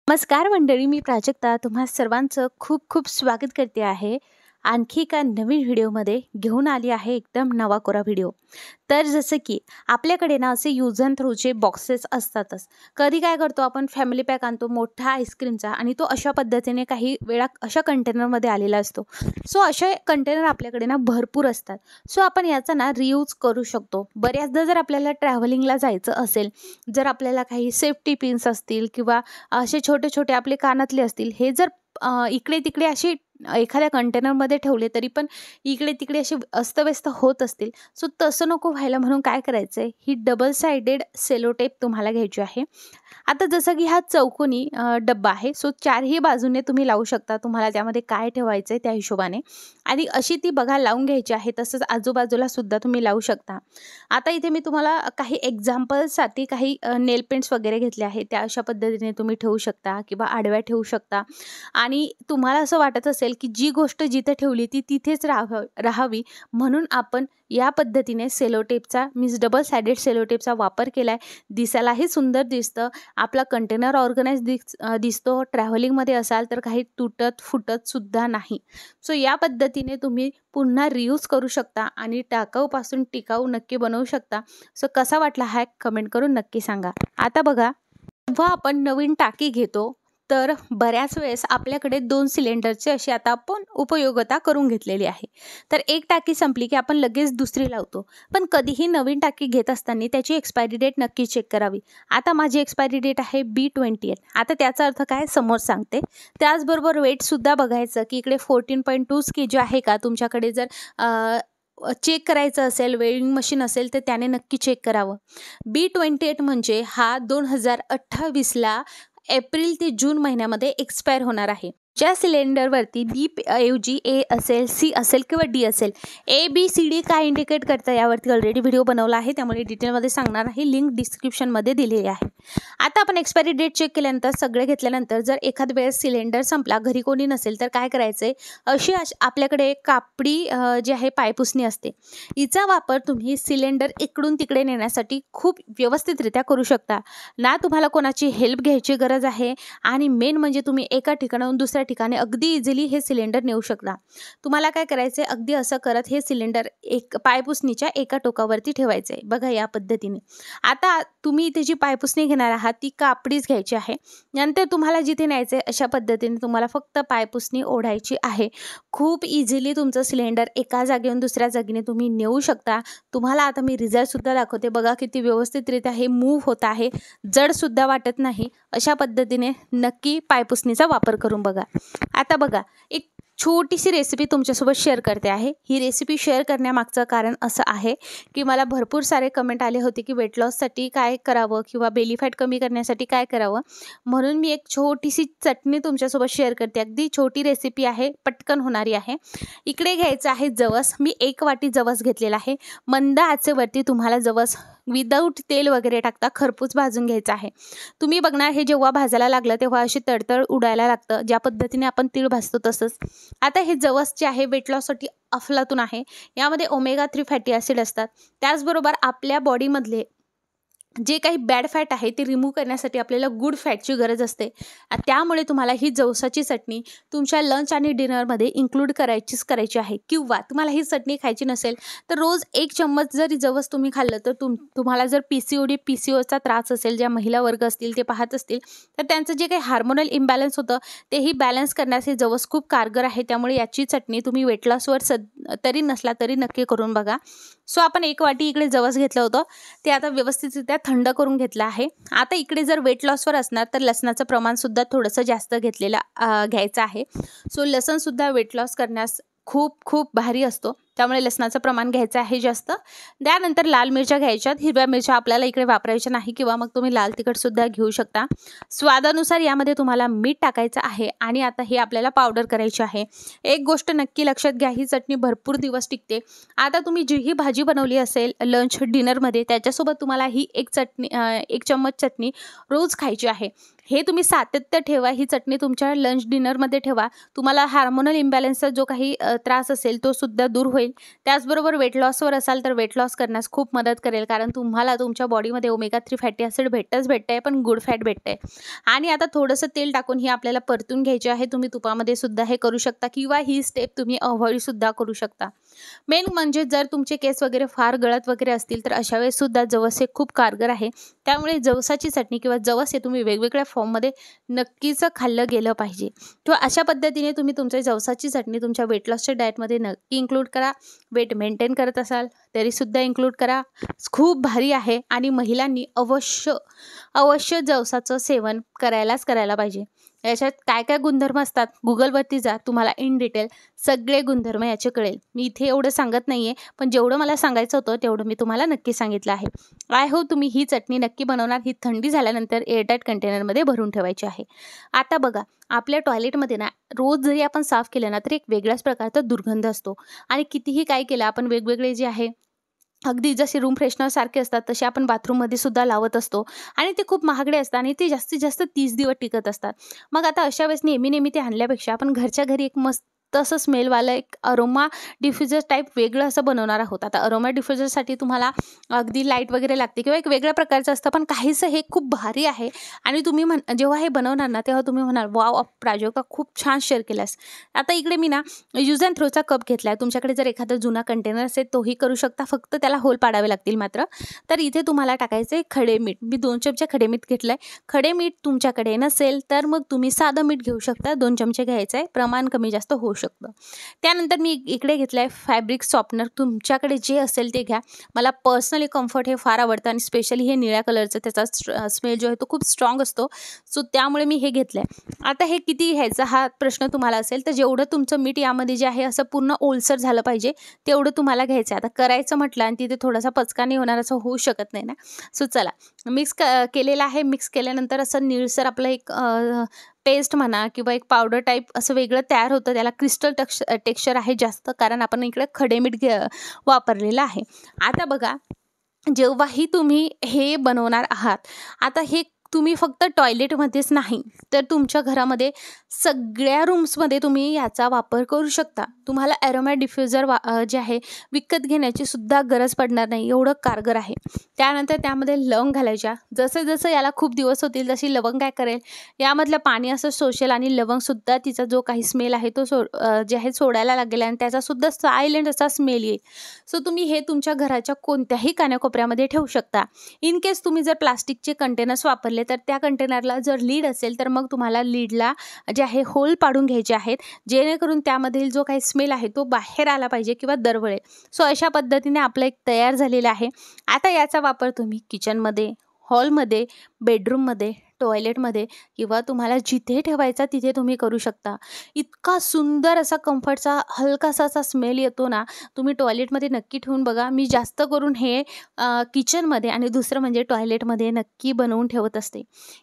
नमस्कार मंडळी, मी प्राजक्ता तुम्हा सर्वांचं खूप खूप स्वागत करते आहे. आणखी एका नवीन व्हिडिओमध्ये घेऊन आली आहे एकदम नवा कोरा व्हिडिओ. तर जसं की आपल्याकडे ना असे यूज अँड थ्रोचे बॉक्सेस असतातच. कधी काय करतो आपण फॅमिली पॅक आणतो मोठा आईस्क्रीमचा आणि तो अशा पद्धतीने काही वेळा अशा कंटेनरमध्ये आलेला असतो. सो असे कंटेनर आपल्याकडे ना भरपूर असतात. सो आपण याचा ना रियूज करू शकतो. बऱ्याचदा जर आपल्याला ट्रॅव्हलिंगला जायचं असेल, जर आपल्याला काही सेफ्टी पिन्स असतील किंवा असे छोटे छोटे आपले कानातले असतील, हे जर इकडे तिकडे असे एखाद्या कंटेनरमध्ये ठेवले तरी पण इकडे तिकडे असे अस्तव्यस्त होत असतील. सो तसं नको व्हायला म्हणून काय करायचं आहे, ही डबल साइडेड सेलो टेप तुम्हाला घ्यायची आहे. आता जसं की हा चौकोनी डब्बा आहे. सो चारही बाजूने तुम्ही लावू शकता, तुम्हाला त्यामध्ये काय ठेवायचं आहे त्या हिशोबाने. आणि अशी ती बघा लावून घ्यायची आहे. तसंच आजूबाजूला सुद्धा तुम्ही लावू शकता. आता इथे मी तुम्हाला काही एक्झाम्पलसाठी काही नेल पेंट्स वगैरे घेतले आहेत. त्या अशा पद्धतीने तुम्ही ठेवू शकता किंवा आडव्या ठेवू शकता. आणि तुम्हाला असं वाटत असेल की जी गोष्ट जिथे ठेवली ती तिथेच राहावी म्हणून आपण या पद्धतीने सेलो टेपचा मीन्स डबल साइडेड सेलो टेपचा वापर केला आहे. दिसायलाही सुंदर दिसतं. आपला कंटेनर ऑर्गनाइज दिसतो. ट्रॅव्हलिंगमध्ये असाल तर काही तुटत फुटत सुद्धा नाही. सो या पद्धतीने तुम्ही पुन्हा रियूज करू शकता आणि टाकाऊपासून टिकाऊ नक्की बनवू शकता. सो कसा वाटला हॅक कमेंट करून नक्की सांगा. आता बघा, जेव्हा आपण नवीन टाकी घेतो तर बऱ्याच वेळेस आपल्याकडे 2 सिलेंडरची अशी आता आपण उपयोगिता करून घेतलेली आहे. तर एक टाकी संपली की आपण लगेच दुसरी लावतो. पण कधीही नवीन टाकी घेत असताना त्याची एक्सपायरी डेट नक्की चेक करावी. आता माझी एक्सपायरी डेट आहे B28. आता त्याचा अर्थ काय समोर सांगते. त्याचबरोबर वेटसुद्धा बघायचं की इकडे 14.2 kg आहे का. तुमच्याकडे जर चेक करायचं असेल, वेइंग मशीन असेल तर त्याने नक्की चेक करावं. B28 म्हणजे हा 2028ला एप्रिल ते जून महिन्यामध्ये एक्सपायर होणार आहे. ज्या सिलेंडरवरती बी ऐवजी ए असेल, सी असेल किंवा डी असेल, ABCD काय इंडिकेट करतं यावरती ऑलरेडी व्हिडिओ बनवला आहे, त्यामुळे डिटेलमध्ये सांगणार नाही. लिंक डिस्क्रिप्शनमध्ये दिलेली आहे. आता आपण एक्सपायरी डेट चेक केल्यानंतर सगळे घेतल्यानंतर जर एखाद वेळेस सिलेंडर संपला, घरी कोणी नसेल तर काय करायचं आहे, अशी आपल्याकडे कापडी जी आहे पायपुसणी असते. हिचा वापर तुम्ही सिलेंडर इकडून तिकडे नेण्यासाठी खूप व्यवस्थितरित्या करू शकता. ना तुम्हाला कोणाची हेल्प घ्यायची गरज आहे आणि मेन म्हणजे तुम्ही एका ठिकाणाहून दुसऱ्या ठिकाणी अगदी इझिली हे सिलेंडर नेऊ शकता. तुम्हाला काय करायचं आहे, अगदी असं करत हे सिलेंडर एक पायपुसणीच्या एका टोकावरती ठेवायचं आहे. बघा या पद्धतीने. आता तुम्ही इथे जी पायपुसणी घेणार आहात ती कापडीच घ्यायची आहे. नंतर तुम्हाला जिथे न्यायचं आहे अशा पद्धतीने तुम्हाला फक्त पायपुसणी ओढायची आहे. खूप इझिली तुमचं सिलेंडर एका जागेहून दुसऱ्या जागेने तुम्ही नेऊ शकता. तुम्हाला आता मी रिझल्टसुद्धा दाखवते. बघा किती व्यवस्थितरित्या हे मूव्ह होत आहे. जडसुद्धा वाटत नाही. अशा पद्धतीने नक्की पायपुसणीचा वापर करून बघा. आता बघा, एक छोटीशी रेसिपी तुमच्यासोबत शेअर करते आहे. ही रेसिपी शेअर करण्यामागचं कारण असं आहे की मला भरपूर सारे कमेंट आले होते की वेट लॉससाठी काय करावं किंवा बेली फॅट कमी करण्यासाठी काय करावं. म्हणून मी एक छोटीशी चटणी तुमच्यासोबत शेअर करते. अगदी छोटी रेसिपी आहे, पटकन होणारी आहे. इकडे घ्यायचं आहे जवस. मी 1 वाटी जवस घेतलेला आहे. मंद आचेवरती तुम्हाला जवस विदाऊट तेल वगैरे टाकता खरपूस भाजून घ्यायचं आहे. तुम्ही बघणार हे जेव्हा भाजायला लागलं तेव्हा अशी तडतड उडायला लागतं. ज्या पद्धतीने आपण तीळ भाजतो तसंच. आता हे जवस जे आहे वेट लॉससाठी अफलातून आहे. यामध्ये omega-3 फॅटी ॲसिड असतात. त्याचबरोबर आपल्या बॉडीमधले जे काही बॅड फॅट आहे ते रिमूव्ह करण्यासाठी आपल्याला गुड फॅटची गरज असते. त्यामुळे तुम्हाला ही जवसाची चटणी तुमच्या लंच आणि डिनरमध्ये इन्क्लूड करायची आहे. किंवा तुम्हाला ही चटणी खायची नसेल तर रोज 1 चम्मच जरी जवस तुम्ही खाल्लं तर तुम्हाला जर PCOचा त्रास असेल, ज्या महिला वर्ग असतील ते पाहत असतील तर त्यांचं जे काही हार्मोनल इम्बॅलन्स होतं तेही बॅलन्स करण्यास हे जवस खूप कारगर आहे. त्यामुळे याची चटणी तुम्ही वेट लॉसवर तरी नसला तरी नक्की करून बघा. सो आपण 1 वाटी इकडे जवस घेतलं होतं, ते आता व्यवस्थितरित्या थंड करून घेतलं आहे. आता इकडे जर वेट लॉसवर असणार तर लसणाचं प्रमाणसुद्धा थोडंसं जास्त घ्यायचं आहे. सो लसणसुद्धा वेट लॉस करण्यास खूप खूप भारी असतो. त्यामुळे लसणाचं प्रमाण घ्यायचं आहे जास्त. त्यानंतर लाल मिरच्या घ्यायच्यात. हिरव्या मिरच्या आपल्याला इकडे वापरायच्या नाही किंवा मग तुम्ही लाल तिखटसुद्धा घेऊ शकता. स्वादानुसार यामध्ये तुम्हाला मीठ टाकायचं आहे आणि आता हे आपल्याला पावडर करायची आहे. एक गोष्ट नक्की लक्षात घ्या, ही चटणी भरपूर दिवस टिकते. आता तुम्ही जी ही भाजी बनवली असेल लंच डिनरमध्ये त्याच्यासोबत तुम्हाला ही 1 चम्मच चटणी रोज खायची आहे. हे तुम्ही सातत्य ठेवा. ही चटणी तुमच्या लंच डिनरमध्ये ठेवा. तुम्हाला हार्मोनल इम्बॅलन्सचा जो काही त्रास असेल तो सुद्धा दूर होईल. होईल. त्याचबरोबर वेट लॉसवर असाल तर वेट लॉस करण्यास खूप मदत करेल, कारण तुम्हाला तुमच्या बॉडीमध्ये ओमेगा 3 फॅटी ॲसिड भेटतंय, पण गुड फॅट भेटतंय. आणि आता थोडंसं तेल टाकून ही आपल्याला परतून घ्यायची आहे. तुम्ही तुपामध्ये सुद्धा हे करू शकता किंवा ही स्टेप तुम्ही अव्हॉइड सुद्धा करू शकता. मेन म्हणजे जर तुमचे केस वगैरे फार गळत वगैरे असतील तर अशा वेळेस सुद्धा जवस हे खूप कारगर आहे. त्यामुळे जवसाची चटणी किंवा जवस हे तुम्ही वेगवेगळ्या फॉर्ममध्ये नक्कीच खाल्लं गेलं पाहिजे. किंवा अशा पद्धतीने तुम्ही तुमच्या जवसाची चटणी तुमच्या वेट लॉसच्या डाएटमध्ये नक्की इन्क्लूड करा. वेट मेंटेन करत असाल तरीसुद्धा इन्क्लूड करा. खूप भारी आहे आणि महिलांनी अवश्य जवसाचं सेवन करायला पाहिजे. याच्यात काय काय गुणधर्म असतात गुगलवरती जा, तुम्हाला इन डिटेल सगळे गुणधर्म याचे कळेल. मी इथे एवढं सांगत नाही आहे, पण जेवढं मला सांगायचं होतं तेवढं मी तुम्हाला नक्की सांगितलं आहे. आय होप तुम्ही ही चटणी नक्की बनवणार. ही थंडी झाल्यानंतर एअरटाईट कंटेनरमध्ये भरून ठेवायची आहे. आता बघा, आपल्या टॉयलेटमध्ये ना रोज जरी आपण साफ केलं ना तरी एक वेगळ्याच प्रकारचा दुर्गंध असतो. आणि कितीही काय केलं आपण वेगवेगळे जे आहे अगदी जसे रूम फ्रेशनर सारखे असतात तसे आपण बाथरूममध्ये सुद्धा लावत असतो आणि ते खूप महागडे असतात आणि ते जास्तीत जास्त 30 दिवस टिकत असतात. मग आता अशा वेळेस नेहमी ते आणल्यापेक्षा आपण घरच्या घरी एक मस्त असं स्मेलवालं एक अरोमा डिफ्युजर टाईप वेगळं असं बनवणार आहोत. आता अरोमा डिफ्युजरसाठी तुम्हाला अगदी लाईट वगैरे लागते किंवा एक वेगळ्या प्रकारचं असतं, पण काहीसं हे खूप भारी आहे आणि तुम्ही जेव्हा हे बनवणार ना तेव्हा तुम्ही म्हणाल वाव प्राजक्ता खूप छान शेअर केल्यास. आता इकडे मी ना यूज अँड थ्रोचा कप घेतला आहे. तुमच्याकडे जर एखादा जुना कंटेनर असेल तोही करू शकता, फक्त त्याला होल पाडावे लागतील मात्र. तर इथे तुम्हाला टाकायचं आहे खडे मीठ. मी 2 चमचे खडे मीठ घेतलं आहे. खडे मीठ तुमच्याकडे नसेल तर मग तुम्ही साधं मीठ घेऊ शकता. 2 चमचे घ्यायचं आहे, प्रमाण कमी जास्त होऊ शकतं. त्यानंतर मी इकडे घेतलं आहे फॅब्रिक सॉफ्टनर. तुमच्याकडे जे असेल ते घ्या. मला पर्सनली कम्फर्ट हे फार आवडतं आणि स्पेशली हे निळ्या कलरचं, त्याचा स्मेल जो आहे तो खूप स्ट्रॉंग असतो. सो त्यामुळे मी हे घेतलं आहे. आता हे किती घ्यायचं हा प्रश्न तुम्हाला असेल तर जेवढं तुमचं मीठ यामध्ये जे आहे असं पूर्ण ओलसर झालं पाहिजे तेवढं तुम्हाला घ्यायचं आहे. आता करायचं म्हटलं आणि तिथे थोडासा पचका नाही होणार असं होऊ शकत नाही ना. सो चला मिक्स केलेलं आहे. मिक्स केल्यानंतर असं निळसर आपलं एक पेस्ट म्हणा किंवा एक पावडर टाईप असं वेगळं तयार होतं. त्याला क्रिस्टल टेक्स्चर आहे जास्त, कारण आपण इकडे खडे मीठ वापरलेलं आहे. आता बघा, जेव्हाही तुम्ही हे बनवणार आहात, आता हे तुम्ही फक्त टॉयलेटमध्येच नाही तर तुमच्या घरामध्ये सगळ्या रूम्समध्ये तुम्ही याचा वापर करू शकता. तुम्हाला अरोमा डिफ्युजर जे आहे विकत घेण्याची सुद्धा गरज पडणार नाही, एवढं कारगर आहे. त्यानंतर त्यामध्ये लवंग घालायच्या. जसं याला खूप दिवस होतील तशी लवंग काय करेल, यामधलं पाणी असं शोषेल आणि लवंगसुद्धा तिचा जो काही स्मेल आहे तो जे आहे सोडायला लागेल आणि त्याचासुद्धा सायलेंट असा स्मेल येईल. सो तुम्ही हे तुमच्या घराच्या कोणत्याही कानाकोपऱ्यामध्ये ठेवू शकता. इन केस तुम्ही जर प्लास्टिकचे कंटेनर्स वापरले तर त्या कंटेनरला जर लीड असेल तर मग तुम्हाला लीडला जे आहे होल पाडून घ्यायचे आहेत, जेणेकरून त्यामधील जो काही स्मेल आहे तो बाहेर आला पाहिजे किंवा दरवळेल. सो अशा पद्धतीने आपलं एक तयार झालेलं आहे. आता याचा वापर तुम्ही किचनमध्ये, हॉलमध्ये, बेडरूममध्ये, टॉयलेटमध्ये किंवा तुम्हाला जिथे ठेवायचा तिथे तुम्ही करू शकता. इतका सुंदर असा कम्फर्टचा हलकासा असा स्मेल येतो ना, तुम्ही टॉयलेटमध्ये नक्की ठेवून बघा. मी जास्त करून हे किचनमध्ये आणि दुसरं म्हणजे टॉयलेटमध्ये नक्की बनवून ठेवत असते.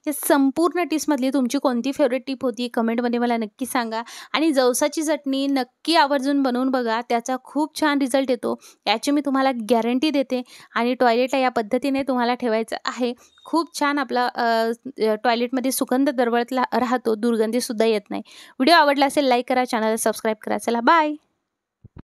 हे संपूर्ण टिप्समधली तुमची कोणती फेवरेट टिप होती कमेंटमध्ये मला नक्की सांगा. आणि जवसाची चटणी नक्की आवर्जून बनवून बघा, त्याचा खूप छान रिझल्ट येतो याची मी तुम्हाला गॅरंटी देते. आणि टॉयलेटला या पद्धतीने तुम्हाला ठेवायचं आहे. खूप छान आपला टॉयलेटमध्ये सुगंध दरवळत राहतो, दुर्गंधीसुद्धा येत नाही. व्हिडिओ आवडला असेल लाईक करा, चॅनलला सबस्क्राईब करा. चला बाय.